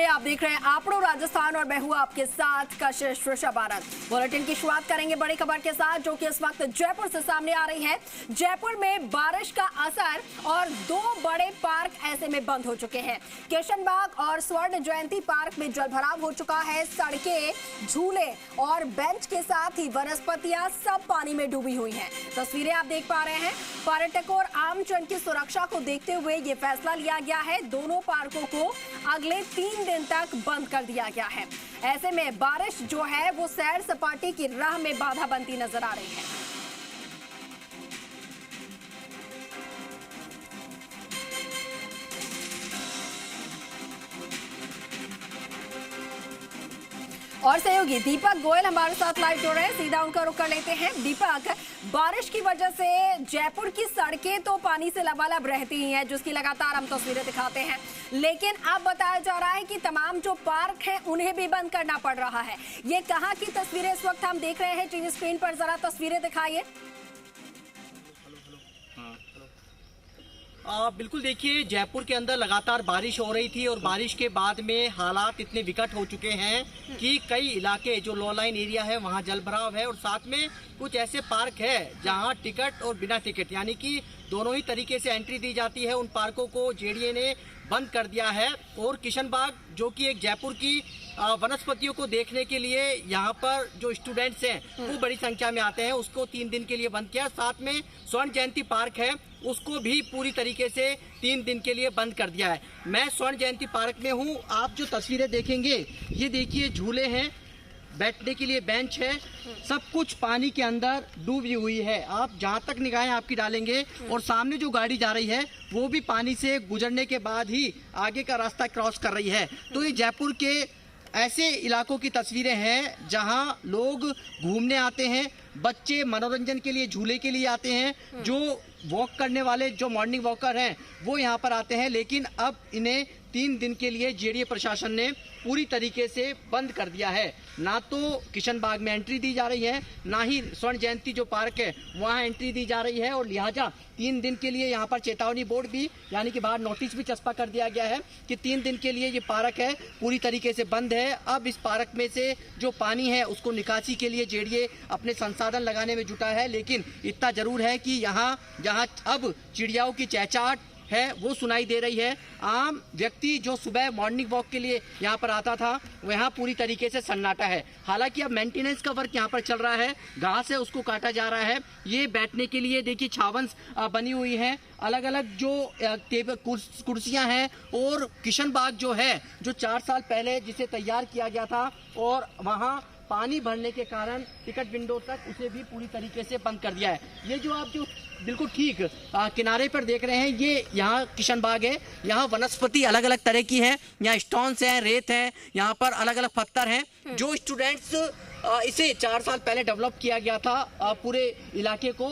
नमस्ते, आप देख रहे हैं आपरो राजस्थान और मैं हूं आपके साथ कशिश ऋषभारत। बुलेटिन की शुरुआत करेंगे बड़ी खबर के साथ जो कि इस वक्त जयपुर से सामने आ रही है। जयपुर में बारिश का असर और दो बड़े पार्क ऐसे में बंद हो चुके हैं। किशनबाग और स्वर्ण जयंती पार्क में जलभराव हो चुका है। सड़कें, झूले और बेंच के साथ ही वनस्पतियां सब पानी में डूबी हुई हैं। तस्वीरें आप देख पा रहे हैं। पर्यटकों और आमजन की सुरक्षा को देखते हुए ये फैसला लिया गया है। दोनों पार्कों को अगले 3 दिन तक बंद कर दिया गया है। ऐसे में बारिश जो है वो सैर सपाटे की राह में बाधा बनती नजर आ रही है। और सहयोगी दीपक गोयल हमारे साथ लाइव जुड़ रहे हैं, सीधा उनका रुख कर लेते हैं। दीपक, बारिश की वजह से जयपुर की सड़कें तो पानी से लबालब रहती ही हैं, जिसकी लगातार हम तस्वीरें दिखाते हैं, लेकिन अब बताया जा रहा है कि तमाम जो पार्क हैं उन्हें भी बंद करना पड़ रहा है। ये कहां की तस्वीरें इस वक्त हम देख रहे हैं टीवी स्क्रीन पर, जरा तस्वीरें दिखाइए। बिल्कुल, देखिए जयपुर के अंदर लगातार बारिश हो रही थी और बारिश के बाद में हालात इतने विकट हो चुके हैं कि कई इलाके जो लो लाइन एरिया है वहां जलभराव है और साथ में कुछ ऐसे पार्क है जहां टिकट और बिना टिकट यानी कि दोनों ही तरीके से एंट्री दी जाती है। उन पार्कों को जेडीए ने बंद कर दिया है और किशनबाग जो कि एक जयपुर की वनस्पतियों को देखने के लिए यहाँ पर जो स्टूडेंट्स हैं वो बड़ी संख्या में आते हैं, उसको 3 दिन के लिए बंद किया। साथ में स्वर्ण जयंती पार्क है उसको भी पूरी तरीके से 3 दिन के लिए बंद कर दिया है। मैं स्वर्ण जयंती पार्क में हूँ। आप जो तस्वीरें देखेंगे ये देखिए, झूले हैं, बैठने के लिए बेंच है, सब कुछ पानी के अंदर डूबी हुई है। आप जहाँ तक निगाहें आपकी डालेंगे और सामने जो गाड़ी जा रही है वो भी पानी से गुजरने के बाद ही आगे का रास्ता क्रॉस कर रही है। तो ये जयपुर के ऐसे इलाकों की तस्वीरें हैं जहाँ लोग घूमने आते हैं, बच्चे मनोरंजन के लिए झूले के लिए आते हैं, जो वॉक करने वाले जो मॉर्निंग वॉकर हैं वो यहाँ पर आते हैं। लेकिन अब इन्हें 3 दिन के लिए जेडीए प्रशासन ने पूरी तरीके से बंद कर दिया है। ना तो किशनबाग में एंट्री दी जा रही है, ना ही स्वर्ण जयंती जो पार्क है वहाँ एंट्री दी जा रही है और लिहाजा 3 दिन के लिए यहाँ पर चेतावनी बोर्ड भी यानी कि बाहर नोटिस भी चस्पा कर दिया गया है कि 3 दिन के लिए ये पार्क है पूरी तरीके से बंद है। अब इस पार्क में से जो पानी है उसको निकासी के लिए जेडीए अपने संसाधन लगाने में जुटा है। लेकिन इतना जरूर है कि यहाँ जहाँ अब चिड़ियाओं की चहचहाट है वो सुनाई दे रही है। आम व्यक्ति जो सुबह मॉर्निंग वॉक के लिए यहाँ पर आता था वहाँ पूरी तरीके से सन्नाटा है। हालांकि अब मेंटेनेंस का वर्क यहाँ पर चल रहा है, घास है उसको काटा जा रहा है। ये बैठने के लिए देखिए छावन बनी हुई है, अलग अलग जो टेबल कुर्सियाँ हैं और किशनबाग जो है जो 4 साल पहले जिसे तैयार किया गया था और वहाँ पानी भरने के कारण टिकट विंडो तक उसे भी पूरी तरीके से बंद कर दिया है। ये जो आप जो बिल्कुल ठीक किनारे पर देख रहे हैं ये यहाँ किशनबाग है। यहाँ वनस्पति अलग अलग तरह की है, यहाँ स्टोन्स हैं, रेत है, यहाँ पर अलग अलग पत्थर हैं। जो स्टूडेंट्स इसे 4 साल पहले डेवलप किया गया था पूरे इलाके को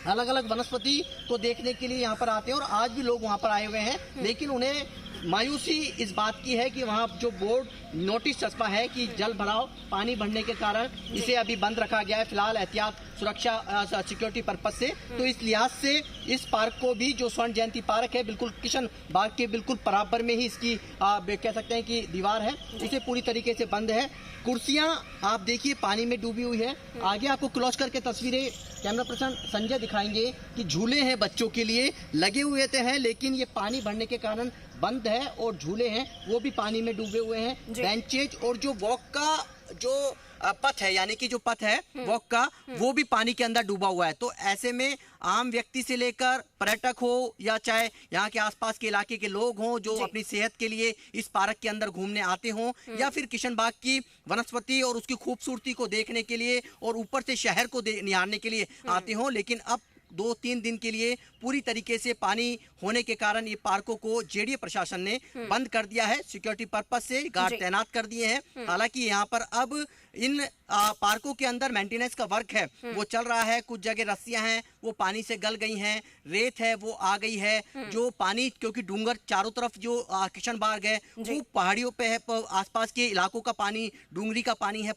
अलग अलग वनस्पति को देखने के लिए यहाँ पर आते हैं और आज भी लोग वहाँ पर आए हुए हैं। लेकिन उन्हें मायूसी इस बात की है कि वहाँ जो बोर्ड नोटिस चस्पा है कि जल भराव पानी बढ़ने के कारण इसे अभी बंद रखा गया है फिलहाल एहतियात सुरक्षा सिक्योरिटी पर्पज से। तो इस लिहाज से इस पार्क को भी जो स्वर्ण जयंती पार्क है बिल्कुल किशन बाग के बिल्कुल बराबर में ही इसकी कह सकते हैं कि दीवार है, इसे पूरी तरीके से बंद है। कुर्सियां आप देखिए पानी में डूबी हुई है। आगे आपको क्लोज करके तस्वीरें कैमरा पर्सन संजय दिखाएंगे कि झूले हैं बच्चों के लिए लगे हुए थे हैं, लेकिन ये पानी भरने के कारण बंद है और झूले हैं वो भी पानी में डूबे हुए हैं। बेंचेज और जो वॉक का जो पथ है यानी कि जो पथ है वॉक का वो भी पानी के अंदर डूबा हुआ है। तो ऐसे में आम व्यक्ति से लेकर पर्यटक हो या चाहे यहाँ के आसपास के इलाके के लोग हों जो अपनी सेहत के लिए इस पार्क के अंदर घूमने आते हों या फिर किशनबाग की वनस्पति और उसकी खूबसूरती को देखने के लिए और ऊपर से शहर को निहारने के लिए आते हों, लेकिन अब 2-3 दिन के लिए पूरी तरीके से पानी होने के कारण ये पार्कों को जेडीए प्रशासन ने बंद कर दिया है। सिक्योरिटी पर्पज से गार्ड तैनात कर दिए हैं। हालांकि यहाँ पर अब इन पार्कों के अंदर मेंटेनेंस का वर्क है वो चल रहा है। कुछ जगह रस्सियां हैं वो पानी से गल गई हैं, रेत है वो आ गई है। जो पानी क्योंकि डूंगर चारों तरफ जो किशनबाग है वो पहाड़ियों पे है, आसपास के इलाकों का पानी डूंगरी का पानी है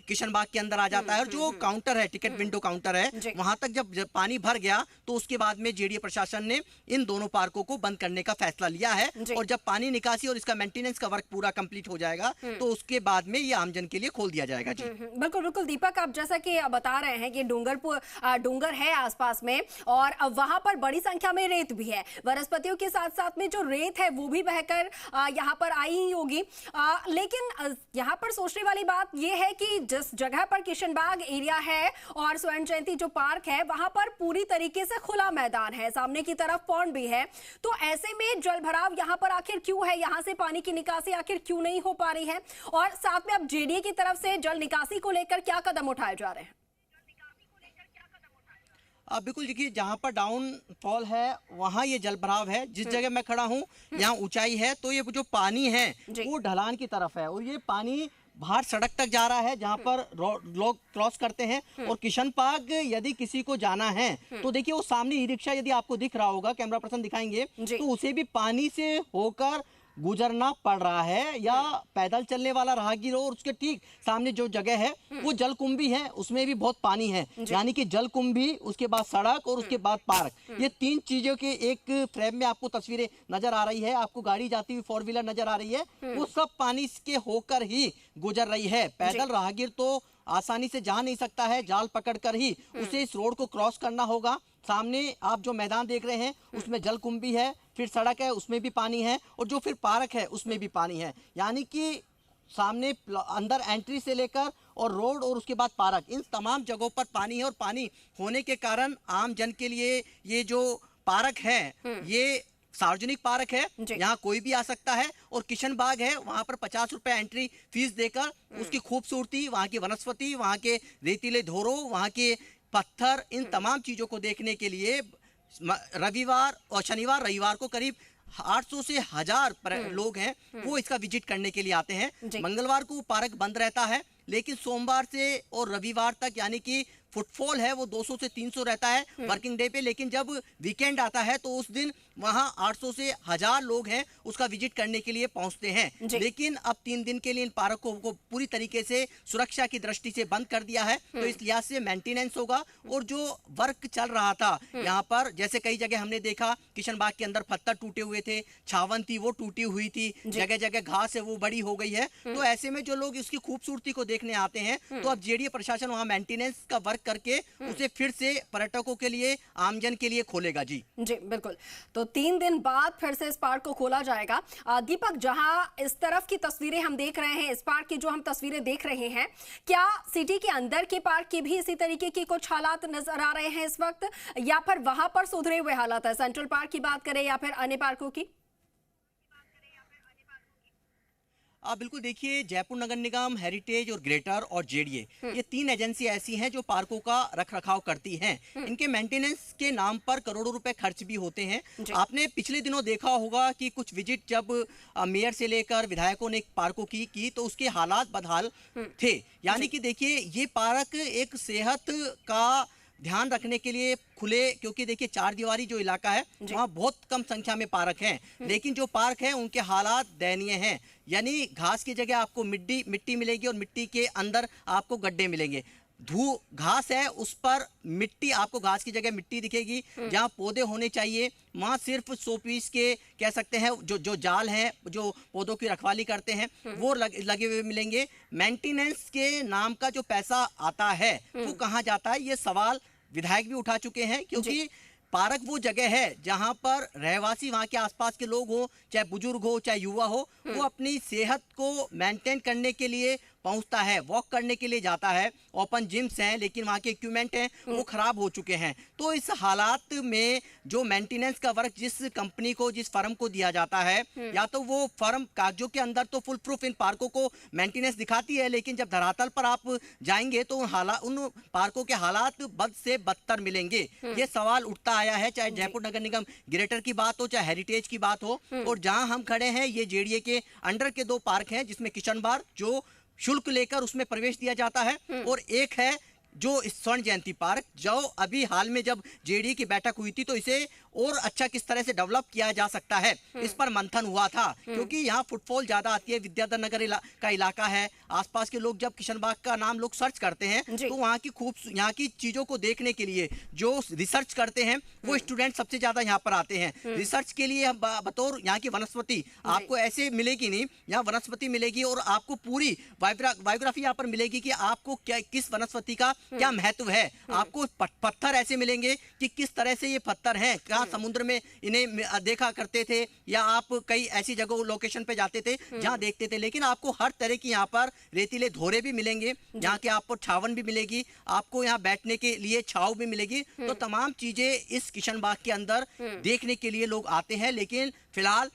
किशनबाग के अंदर आ जाता है और जो काउंटर है टिकट विंडो काउंटर है वहां तक जब पानी भर गया तो उसके बाद में जेडीए प्रशासन ने इन दोनों पार्कों को बंद करने का फैसला लिया है। और जब पानी निकासी और इसका मेंटेनेंस का वर्क पूरा कंप्लीट हो जाएगा तो उसके बाद में ये आमजन के लिए खोल दिया जाएगा। जी बिल्कुल बिल्कुल दीपक, आप जैसा कि बता रहे हैं कि डूंगर है आसपास में और वहां पर बड़ी संख्या में रेत भी है। वनस्पतियों के साथ साथ में जो रेत है वो भी बहकर यहाँ पर आई ही होगी। लेकिन यहाँ पर सोचने वाली बात यह है कि जिस जगह पर किशनबाग एरिया है और स्वर्ण जयंती जो पार्क है वहां पर पूरी तरीके से खुला मैदान है, सामने की तरफ पॉन्ड भी है, तो ऐसे में जल भराव यहाँ पर आखिर क्यों है? यहाँ से पानी की निकासी आखिर क्यों नहीं हो पा रही है? और साथ में अब जेडीए की तरफ से जल निकासी को लेकर क्या कदम उठाए जा रहे हैं? अब बिल्कुल देखिए, जहाँ पर डाउनफॉल है वहाँ ये जल भराव है। जिस जगह मैं खड़ा हूँ यहाँ ऊंचाई है, तो ये जो पानी है वो ढलान की तरफ है और ये पानी बाहर सड़क तक जा रहा है जहाँ पर लोग क्रॉस करते हैं। और किशन पार्क यदि किसी को जाना है तो देखिए वो सामने ई रिक्शा यदि आपको दिख रहा होगा, कैमरा पर्सन दिखाएंगे, तो उसे भी पानी से होकर गुजरना पड़ रहा है या पैदल चलने वाला राहगीर हो। और उसके ठीक सामने जो जगह है वो जलकुंभी है, उसमें भी बहुत पानी है, यानी कि जलकुंभी, उसके बाद सड़क और उसके बाद पार्क, ये तीन चीजों के एक फ्रेम में आपको तस्वीरें नजर आ रही है। आपको गाड़ी जाती हुई 4 व्हीलर नजर आ रही है, वो सब पानी के होकर ही गुजर रही है। पैदल राहगीर तो आसानी से जा नहीं सकता है, जाल पकड़कर ही उसे इस रोड को क्रॉस करना होगा। सामने आप जो मैदान देख रहे हैं उसमें जलकुंभी है, फिर सड़क है उसमें भी पानी है, और जो फिर पार्क है उसमें भी पानी है। यानी कि सामने अंदर एंट्री से लेकर और रोड और उसके बाद पार्क, इन तमाम जगहों पर पानी है। और पानी होने के कारण आम जन के लिए ये जो पार्क है ये सार्वजनिक पार्क है, यहाँ कोई भी आ सकता है। और किशन बाग है, वहाँ पर 50 रुपए एंट्री फीस देकर उसकी खूबसूरती, वहाँ की वनस्पति, वहाँ के रेतीले धोरों, वहाँ के पत्थर, इन तमाम चीजों को देखने के लिए रविवार और शनिवार रविवार को करीब 800 से 1000 लोग हैं वो इसका विजिट करने के लिए आते हैं। मंगलवार को पार्क बंद रहता है, लेकिन सोमवार से और रविवार तक यानी कि फुटफॉल है वो 200 से 300 रहता है वर्किंग डे पे। लेकिन जब वीकेंड आता है तो उस दिन वहां 800 से 1000 लोग हैं उसका विजिट करने के लिए पहुंचते हैं। लेकिन अब 3 दिन के लिए इन पार्कों को पूरी तरीके से सुरक्षा की दृष्टि से बंद कर दिया है, तो इस लिहाज से मेंटेनेंस होगा। और जो वर्क चल रहा था यहाँ पर, जैसे कई जगह हमने देखा किशन बाग के अंदर पत्थर टूटे हुए थे, छावन थी वो टूटी हुई थी, जगह जगह घास है वो बड़ी हो गई है। तो ऐसे में जो लोग इसकी खूबसूरती को देखने आते हैं तो अब जेडीए प्रशासन वहाँ मेंटेनेंस का वर्क करके उसे फिर से पर्यटकों के लिए, आमजन के लिए खोलेगा। जी बिल्कुल, तो 3 दिन बाद फिर से इस पार्क को खोला जाएगा। दीपक, जहां इस तरफ की तस्वीरें हम देख रहे हैं, इस पार्क की जो हम तस्वीरें देख रहे हैं, क्या सिटी के अंदर के पार्क की भी इसी तरीके की कुछ हालात नजर आ रहे हैं इस वक्त, या फिर वहां पर सुधरे हुए हालात है? सेंट्रल पार्क की बात करें या फिर अन्य पार्कों की? आप बिल्कुल देखिए, जयपुर नगर निगम, हेरिटेज और ग्रेटर और जेडीए, ये 3 एजेंसी ऐसी हैं जो पार्कों का रखरखाव करती हैं। इनके मेंटेनेंस के नाम पर करोड़ों रुपए खर्च भी होते हैं। आपने पिछले दिनों देखा होगा कि कुछ विजिट जब मेयर से लेकर विधायकों ने पार्कों की तो उसके हालात बदहाल थे। यानी कि देखिए, ये पार्क एक सेहत का ध्यान रखने के लिए खुले, क्योंकि देखिए 4 दीवारी जो इलाका है वहाँ बहुत कम संख्या में पार्क हैं, लेकिन जो पार्क हैं उनके हालात दयनीय हैं। यानी घास की जगह आपको मिट्टी मिलेगी और मिट्टी के अंदर आपको गड्ढे मिलेंगे। घास है उस पर मिट्टी, आपको घास की जगह मिट्टी दिखेगी। जहाँ पौधे होने चाहिए वहाँ सिर्फ 100 पीस के कह सकते हैं जो जाल हैं जो पौधों की रखवाली करते हैं वो लगे हुए मिलेंगे। मेंटेनेंस के नाम का जो पैसा आता है वो कहाँ जाता है, ये सवाल विधायक भी उठा चुके हैं। क्योंकि पार्क वो जगह है जहां पर रहवासी, वहां के आसपास के लोग हो, चाहे बुजुर्ग हो चाहे युवा हो, वो अपनी सेहत को मेंटेन करने के लिए पहुंचता है, वॉक करने के लिए जाता है। ओपन जिम्स हैं लेकिन वहाँ के इक्विपमेंट हैं वो खराब हो चुके हैं। तो इस हालात में जो मेंटेनेंस का वर्क जिस कंपनी को, जिस फर्म को दिया जाता है, या तो वो फर्म कागजों के अंदर तो फुल प्रूफ इन पार्कों को मेंटेनेंस दिखाती है, लेकिन जब धरातल पर आप जाएंगे तो उन पार्कों के हालात बद से बदतर मिलेंगे। ये सवाल उठता आया है, चाहे जयपुर नगर निगम ग्रेटर की बात हो चाहे हेरिटेज की बात हो। और जहाँ हम खड़े हैं ये जेडीए के अंडर के 2 पार्क हैं, जिसमें किशन बाग जो शुल्क लेकर उसमें प्रवेश दिया जाता है, और एक है जो स्वर्ण जयंती पार्क, जो अभी हाल में जब जेडीए की बैठक हुई थी तो इसे और अच्छा किस तरह से डेवलप किया जा सकता है, इस पर मंथन हुआ था। क्योंकि यहाँ फुटफॉल ज्यादा आती है, विद्याधर नगर का इलाका है, आसपास के लोग जब किशनबाग का नाम लोग सर्च करते हैं तो वहाँ की चीजों को देखने के लिए जो रिसर्च करते हैं वो स्टूडेंट सबसे ज्यादा यहाँ पर आते हैं। रिसर्च के लिए बतौर यहाँ की वनस्पति आपको ऐसे मिलेगी नहीं, यहाँ वनस्पति मिलेगी और आपको पूरी बायोग्राफी यहाँ पर मिलेगी कि आपको क्या किस वनस्पति का क्या महत्व है। आपको पत्थर ऐसे मिलेंगे कि किस तरह से ये पत्थर हैं, कहाँ समुद्र में इन्हें देखा करते थे या आप कई ऐसी जगह लोकेशन पे जाते थे जहाँ देखते थे। लेकिन आपको हर तरह की यहाँ पर रेतीले धोरे भी मिलेंगे, यहाँ के आपको छावन भी मिलेगी, आपको यहाँ बैठने के लिए छाव भी मिलेगी। तो तमाम चीजें इस किशनबाग के अंदर देखने के लिए लोग आते हैं। लेकिन फिलहाल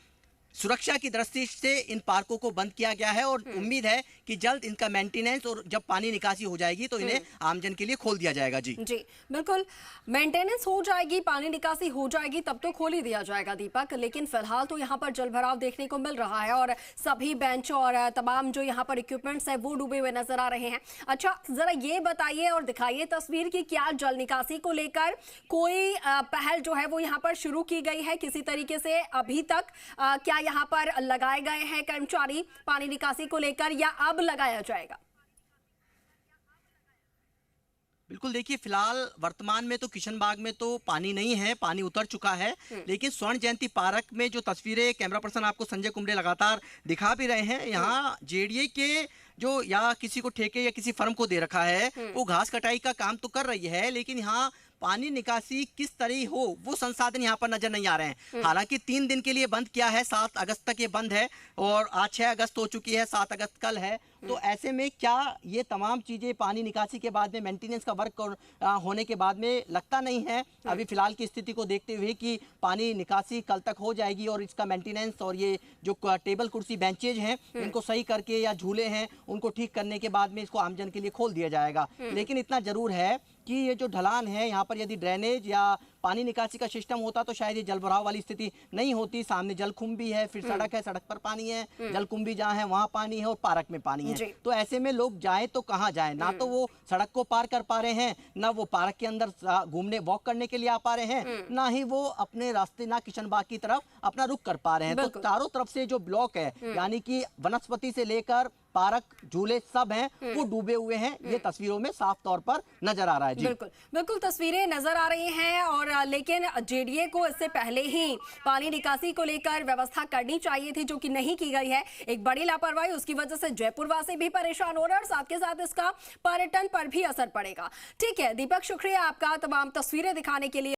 सुरक्षा की दृष्टि से इन पार्कों को बंद किया गया है और उम्मीद है कि जल्द इनका मेंटेनेंस और जब पानी निकासी हो जाएगी तो इन्हें आमजन के लिए खोल दिया जाएगा। जी बिल्कुल, मेंटेनेंस हो जाएगी, पानी निकासी हो जाएगी तब तो खोल ही दिया जाएगा दीपक। लेकिन फिलहाल तो यहाँ पर जलभराव देखने को मिल रहा है और सभी बेंच और तमाम जो यहाँ पर इक्विपमेंट्स है वो डूबे हुए नजर आ रहे हैं। अच्छा, जरा ये बताइए और दिखाइए तस्वीर की, क्या जल निकासी को लेकर कोई पहल जो है वो यहाँ पर शुरू की गई है किसी तरीके से अभी तक? क्या यहाँ पर लगाए गए हैं कर्मचारी पानी निकासी को लेकर या अब लगाया जाएगा? बिल्कुल, देखिए फिलहाल वर्तमान में तो किशनबाग में तो पानी नहीं है, पानी उतर चुका है। लेकिन स्वर्ण जयंती पार्क में जो तस्वीरें कैमरा पर्सन आपको संजय कुंबले लगातार दिखा भी रहे हैं, यहाँ जेडीए के जो या किसी को ठेके या किसी फर्म को दे रखा है वो घास कटाई का काम तो कर रही है, लेकिन यहाँ पानी निकासी किस तरह हो वो संसाधन यहाँ पर नजर नहीं आ रहे हैं। हालांकि 3 दिन के लिए बंद किया है, 7 अगस्त तक ये बंद है और आज 6 अगस्त हो चुकी है, 7 अगस्त कल है। तो ऐसे में क्या ये तमाम चीजें पानी निकासी के बाद में मेंटेनेंस का वर्क होने के बाद में लगता नहीं है अभी फिलहाल की स्थिति को देखते हुए कि पानी निकासी कल तक हो जाएगी और इसका मेंटेनेंस और ये जो टेबल कुर्सी बेंचेज हैं इनको सही करके या झूले हैं उनको ठीक करने के बाद में इसको आमजन के लिए खोल दिया जाएगा। लेकिन इतना जरूर है कि ये जो ढलान है यहाँ पर यदि ड्रेनेज या पानी निकासी का सिस्टम होता तो शायद ये जलभराव वाली स्थिति नहीं होती। सामने जलकुंभ भी है, फिर सड़क है, सड़क पर पानी है, जलकुंभ भी जहाँ है वहाँ पानी है और पार्क में पानी है। तो ऐसे में लोग जाए तो कहाँ जाए, ना तो वो सड़क को पार कर पा रहे हैं, ना वो पार्क के अंदर घूमने वॉक करने के लिए आ पा रहे हैं, ना ही वो अपने रास्ते ना किशनबाग की तरफ अपना रुख कर पा रहे हैं। तो चारों तरफ से जो ब्लॉक है यानी कि वनस्पति से लेकर पार्क, झूले सब हैं वो डूबे हुए हैं, ये तस्वीरों में साफ तौर पर नजर आ रहा है। जी बिल्कुल बिल्कुल तस्वीरें नजर आ रही हैं और लेकिन जेडीए को इससे पहले ही पानी निकासी को लेकर व्यवस्था करनी चाहिए थी जो कि नहीं की गई है। एक बड़ी लापरवाही, उसकी वजह से जयपुर वासी भी परेशान हो रहे हैं और साथ के साथ इसका पर्यटन पर भी असर पड़ेगा। ठीक है दीपक, शुक्रिया आपका तमाम तस्वीरें दिखाने के लिए।